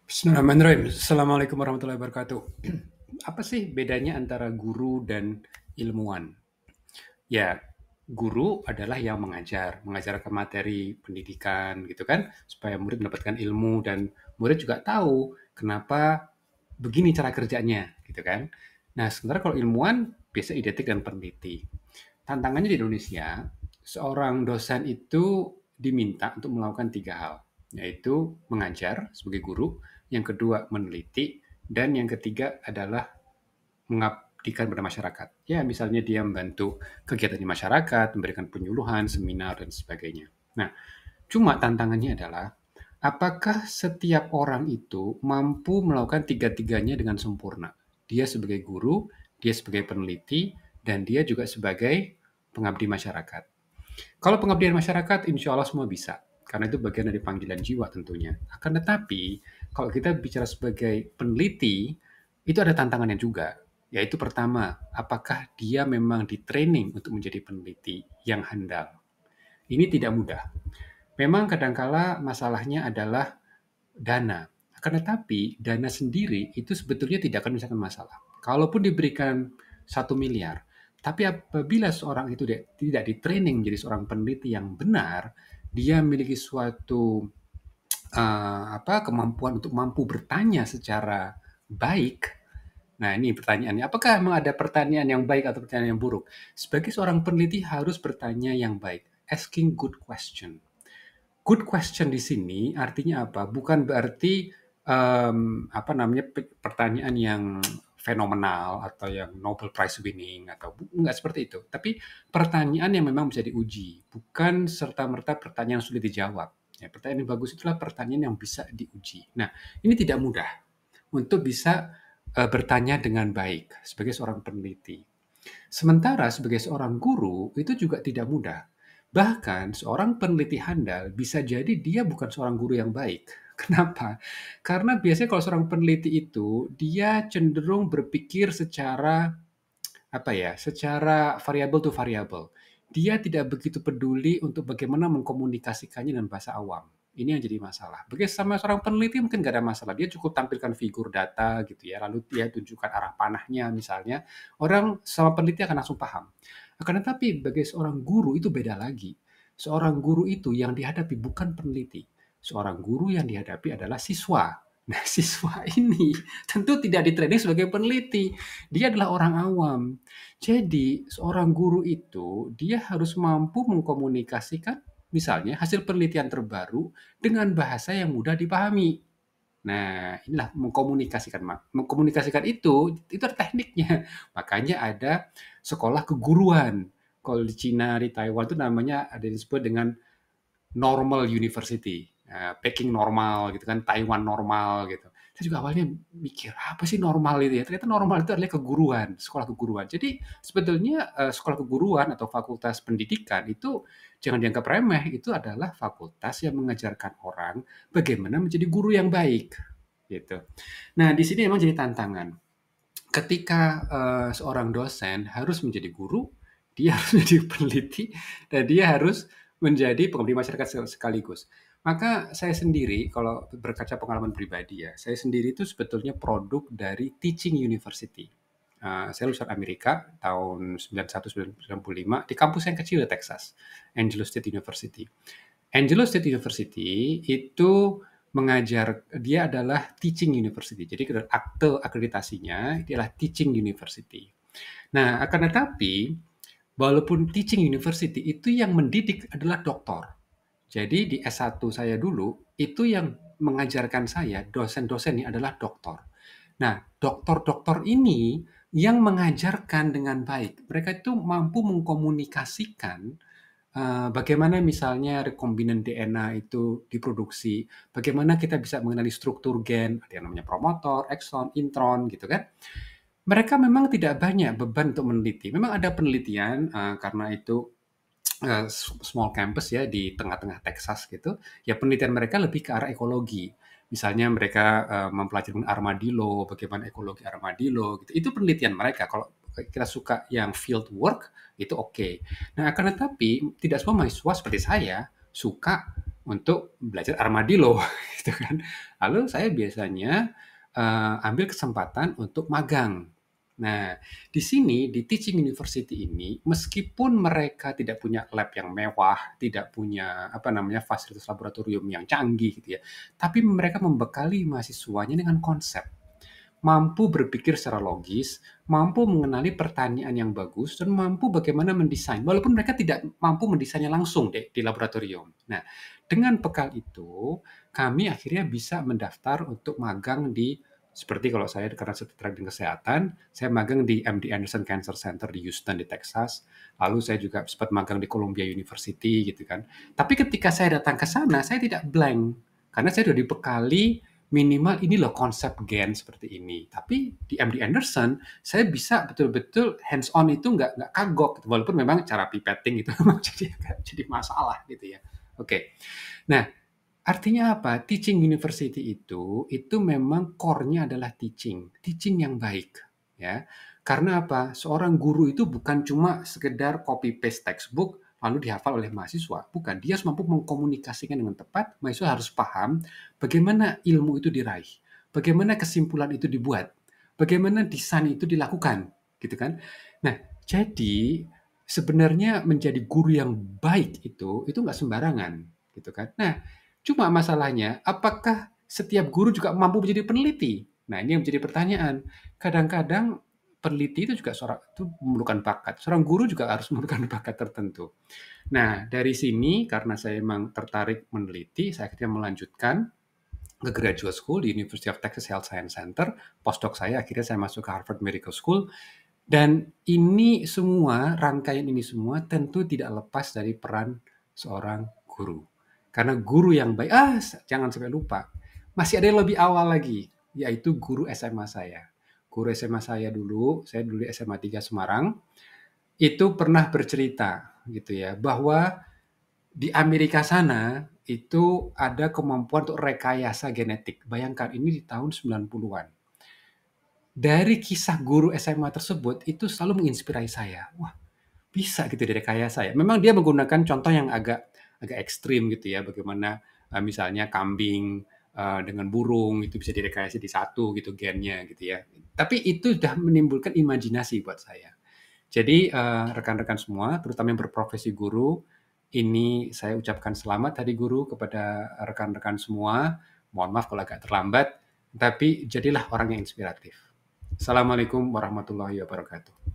Bismillahirrahmanirrahim. Assalamualaikum warahmatullahi wabarakatuh. Apa sih bedanya antara guru dan ilmuwan? Ya, guru adalah yang mengajarkan materi pendidikan gitu kan, supaya murid mendapatkan ilmu dan murid juga tahu kenapa begini cara kerjanya gitu kan. Nah, sementara kalau ilmuwan biasa identik dengan peneliti. Tantangannya di Indonesia, seorang dosen itu diminta untuk melakukan tiga hal, yaitu mengajar sebagai guru, yang kedua meneliti, dan yang ketiga adalah mengabdikan pada masyarakat. Ya, misalnya dia membantu kegiatan di masyarakat, memberikan penyuluhan, seminar, dan sebagainya. Nah, cuma tantangannya adalah, apakah setiap orang itu mampu melakukan tiga-tiganya dengan sempurna? Dia sebagai guru, dia sebagai peneliti, dan dia juga sebagai pengabdi masyarakat. Kalau pengabdian masyarakat, insya Allah semua bisa. Karena itu bagian dari panggilan jiwa tentunya. Akan tetapi, kalau kita bicara sebagai peneliti, itu ada tantangannya juga. Yaitu pertama, apakah dia memang di-training untuk menjadi peneliti yang handal? Ini tidak mudah. Memang kadangkala masalahnya adalah dana. Akan tetapi, dana sendiri itu sebetulnya tidak akan menyelesaikan masalah. Kalaupun diberikan 1 miliar, tapi apabila seorang itu tidak di-training menjadi seorang peneliti yang benar, dia memiliki suatu kemampuan untuk mampu bertanya secara baik. Nah, ini pertanyaannya. Apakah memang ada pertanyaan yang baik atau pertanyaan yang buruk? Sebagai seorang peneliti harus bertanya yang baik. Asking good question. Good question di sini artinya apa? Bukan berarti pertanyaan yang fenomenal atau yang Nobel Prize winning atau enggak seperti itu. Tapi pertanyaan yang memang bisa diuji, bukan serta-merta pertanyaan yang sulit dijawab. Ya, pertanyaan yang bagus itulah pertanyaan yang bisa diuji. Nah, ini tidak mudah untuk bisa bertanya dengan baik sebagai seorang peneliti. Sementara sebagai seorang guru itu juga tidak mudah. Bahkan seorang peneliti handal bisa jadi dia bukan seorang guru yang baik. Kenapa? Karena biasanya kalau seorang peneliti itu dia cenderung berpikir secara secara variabel to variabel. Dia tidak begitu peduli untuk bagaimana mengkomunikasikannya dengan bahasa awam. Ini yang jadi masalah. Bagi sama seorang peneliti mungkin nggak ada masalah. Dia cukup tampilkan figur data gitu ya, lalu dia tunjukkan arah panahnya misalnya. Orang sama peneliti akan langsung paham. Akan tetapi bagi seorang guru itu beda lagi. Seorang guru itu yang dihadapi bukan peneliti. Seorang guru yang dihadapi adalah siswa. Nah, siswa ini tentu tidak di-training sebagai peneliti. Dia adalah orang awam. Jadi, seorang guru itu dia harus mampu mengkomunikasikan misalnya hasil penelitian terbaru dengan bahasa yang mudah dipahami. Nah, inilah mengkomunikasikan. Mengkomunikasikan itu ada tekniknya. Makanya ada sekolah keguruan. Kalau di Cina, di Taiwan itu namanya ada yang disebut dengan normal university. Peking normal gitu kan, Taiwan normal gitu. Saya juga awalnya mikir, apa sih normal itu ya? Ternyata normal itu adalah keguruan, sekolah keguruan. Jadi sebetulnya sekolah keguruan atau fakultas pendidikan itu jangan dianggap remeh, itu adalah fakultas yang mengajarkan orang bagaimana menjadi guru yang baik gitu. Nah, di sini memang jadi tantangan. Ketika seorang dosen harus menjadi guru, dia harus menjadi peneliti, dan dia harus menjadi pengabdi masyarakat sekaligus. Maka saya sendiri, kalau berkaca pengalaman pribadi ya, saya sendiri itu sebetulnya produk dari teaching university. Saya lulusan Amerika tahun 91-95 di kampus yang kecil di Texas, Angelo State University. Angelo State University itu dia adalah teaching university. Jadi akte akreditasinya dia adalah teaching university. Nah, akan tetapi walaupun teaching university itu yang mendidik adalah doktor. Jadi di S1 saya dulu itu yang mengajarkan saya dosen-dosennya adalah doktor. Nah, doktor-doktor ini yang mengajarkan dengan baik. Mereka itu mampu mengkomunikasikan bagaimana misalnya rekombinan DNA itu diproduksi, bagaimana kita bisa mengenali struktur gen, ada yang namanya promotor, exon, intron gitu kan. Mereka memang tidak banyak beban untuk meneliti. Memang ada penelitian karena itu small campus ya di tengah-tengah Texas gitu. Ya penelitian mereka lebih ke arah ekologi. Misalnya mereka mempelajari armadillo, bagaimana ekologi armadillo gitu. Itu penelitian mereka. Kalau kita suka yang field work itu oke. Nah, akan tetapi tidak semua mahasiswa seperti saya suka untuk belajar armadillo gitu kan. Lalu saya biasanya ambil kesempatan untuk magang. Nah, di sini di teaching university ini meskipun mereka tidak punya lab yang mewah, tidak punya apa namanya fasilitas laboratorium yang canggih gitu ya, tapi mereka membekali mahasiswanya dengan konsep, mampu berpikir secara logis, mampu mengenali pertanyaan yang bagus, dan mampu bagaimana mendesain. Walaupun mereka tidak mampu mendesainnya langsung di laboratorium. Nah, dengan bekal itu, kami akhirnya bisa mendaftar untuk magang di seperti kalau saya karena saya di kesehatan, saya magang di MD Anderson Cancer Center di Houston di Texas. Lalu saya juga sempat magang di Columbia University gitu kan. Tapi ketika saya datang ke sana, saya tidak blank karena saya sudah dibekali minimal ini loh konsep gen seperti ini. Tapi di MD Anderson, saya bisa betul-betul hands on itu nggak kagok, gitu. Walaupun memang cara pipetting itu memang jadi masalah gitu ya. Oke, nah artinya apa? Teaching university itu memang core-nya adalah teaching, teaching yang baik, ya. Karena apa? Seorang guru itu bukan cuma sekedar copy paste textbook lalu dihafal oleh mahasiswa, bukan. Dia harus mampu mengkomunikasikan dengan tepat. Mahasiswa harus paham bagaimana ilmu itu diraih, bagaimana kesimpulan itu dibuat, bagaimana desain itu dilakukan, gitu kan? Nah, jadi sebenarnya menjadi guru yang baik itu nggak sembarangan, gitu kan? Nah, cuma masalahnya, apakah setiap guru juga mampu menjadi peneliti? Nah, ini yang menjadi pertanyaan. Kadang-kadang peneliti itu juga itu memerlukan bakat. Seorang guru juga harus memerlukan bakat tertentu. Nah, dari sini karena saya memang tertarik meneliti, saya akhirnya melanjutkan ke graduate school di University of Texas Health Science Center. Postdoc saya akhirnya saya masuk ke Harvard Medical School. Dan ini semua, rangkaian ini semua tentu tidak lepas dari peran seorang guru. Karena guru yang baik, jangan sampai lupa, masih ada yang lebih awal lagi, yaitu guru SMA saya. Guru SMA saya dulu, saya dulu di SMA 3 Semarang, itu pernah bercerita gitu ya, bahwa di Amerika sana itu ada kemampuan untuk rekayasa genetik. Bayangkan ini di tahun 90-an. Dari kisah guru SMA tersebut itu selalu menginspirasi saya. Wah, bisa gitu direkayasa ya. Memang dia menggunakan contoh yang agak agak ekstrim gitu ya, bagaimana misalnya kambing dengan burung itu bisa direkayasa di satu gitu gennya gitu ya. Tapi itu sudah menimbulkan imajinasi buat saya. Jadi rekan-rekan semua, terutama yang berprofesi guru, ini saya ucapkan selamat Hari Guru kepada rekan-rekan semua. Mohon maaf kalau agak terlambat, tapi jadilah orang yang inspiratif. Assalamualaikum warahmatullahi wabarakatuh.